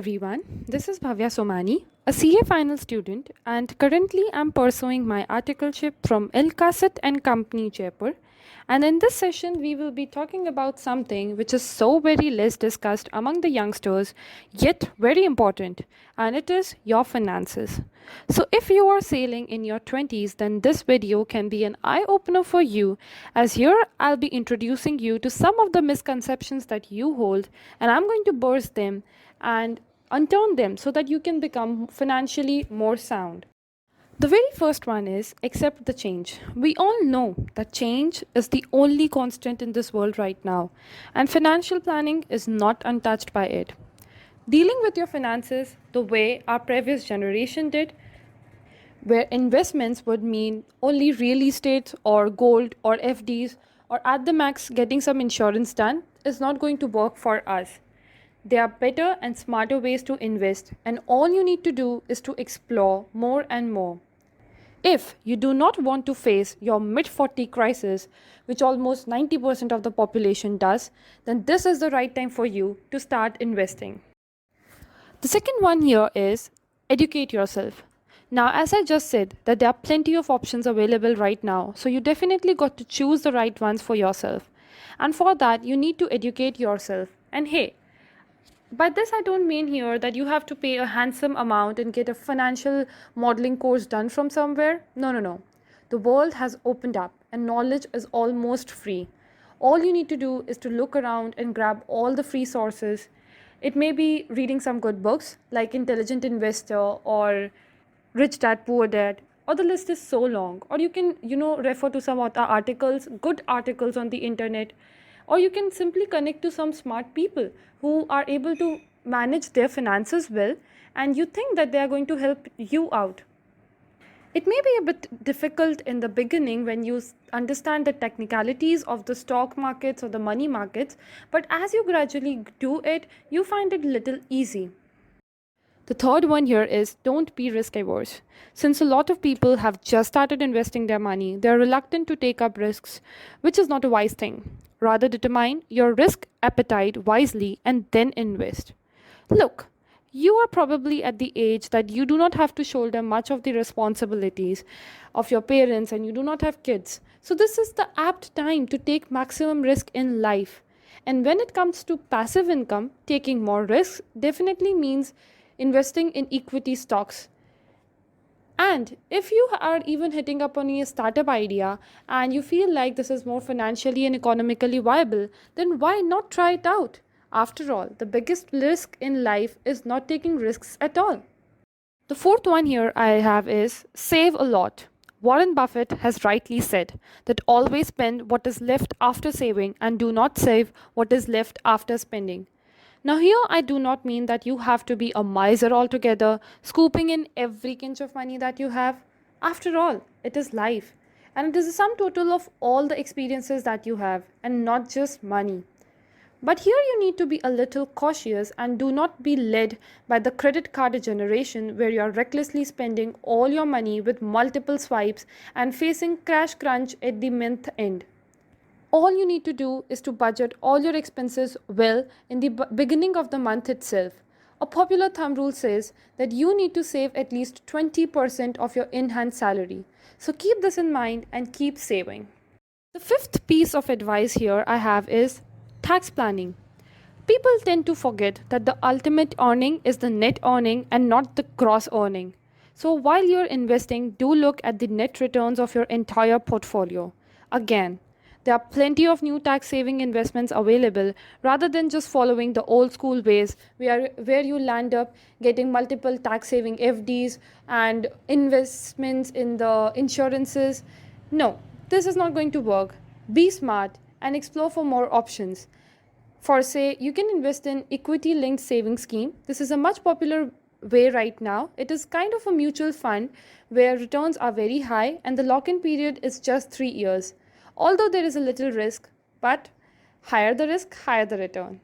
everyone, this is Bhavya Somani, a CA final student, and currently I'm pursuing my articleship from Elkasit and Company Jaipur. And in this session, we will be talking about something which is so very less discussed among the youngsters, yet very important, and it is your finances. So, if you are sailing in your 20s, then this video can be an eye opener for you, as here I'll be introducing you to some of the misconceptions that you hold, and I'm going to burst them and unturn them so that you can become financially more sound. The very first one is accept the change. We all know that change is the only constant in this world right now, and financial planning is not untouched by it. Dealing with your finances the way our previous generation did, where investments would mean only real estate or gold or FDs or at the max getting some insurance done, is not going to work for us. There are better and smarter ways to invest, and all you need to do is to explore more and more. If you do not want to face your mid 40 crisis, which almost 90% of the population does, then this is the right time for you to start investing. The second one here is educate yourself. Now, as I just said, that there are plenty of options available right now, so you definitely got to choose the right ones for yourself. And for that, you need to educate yourself. And hey, by this, I don't mean here that you have to pay a handsome amount and get a financial modeling course done from somewhere. No, no, no. The world has opened up and knowledge is almost free. All you need to do is to look around and grab all the free sources. It may be reading some good books like Intelligent Investor or Rich Dad Poor Dad, or the list is so long. Or you can, refer to some other articles, good articles on the internet, or you can simply connect to some smart people who are able to manage their finances well, and you think that they are going to help you out. It may be a bit difficult in the beginning when you understand the technicalities of the stock markets or the money markets, but as you gradually do it, you find it a little easy. The third one here is don't be risk averse. Since a lot of people have just started investing their money, they are reluctant to take up risks, which is not a wise thing. Rather, determine your risk appetite wisely and then invest. Look, you are probably at the age that you do not have to shoulder much of the responsibilities of your parents and you do not have kids. So, this is the apt time to take maximum risk in life. And when it comes to passive income, taking more risks definitely means investing in equity stocks. And if you are even hitting up on a startup idea and you feel like this is more financially and economically viable, then why not try it out? After all, the biggest risk in life is not taking risks at all. The fourth one here I have is save a lot. Warren Buffett has rightly said that always spend what is left after saving and do not save what is left after spending. Now, here I do not mean that you have to be a miser altogether, scooping in every inch of money that you have. After all, it is life, and it is the sum total of all the experiences that you have, and not just money. But here you need to be a little cautious and do not be led by the credit card generation where you are recklessly spending all your money with multiple swipes and facing cash crunch at the month end. All you need to do is to budget all your expenses well in the beginning of the month itself. A popular thumb rule says that you need to save at least 20% of your in-hand salary. So keep this in mind and keep saving. The fifth piece of advice here I have is tax planning. People tend to forget that the ultimate earning is the net earning and not the gross earning. So while you're investing, do look at the net returns of your entire portfolio. Again, there are plenty of new tax saving investments available rather than just following the old school ways where you land up getting multiple tax saving FDs and investments in the insurances. No, this is not going to work. Be smart and explore for more options. For say, you can invest in equity linked savings scheme. This is a much popular way right now. It is kind of a mutual fund where returns are very high and the lock-in period is just 3 years. Although there is a little risk, but higher the risk, higher the return.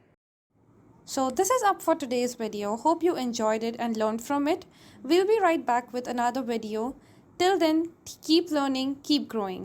So this is up for today's video. Hope you enjoyed it and learned from it. We'll be right back with another video. Till then, keep learning, keep growing.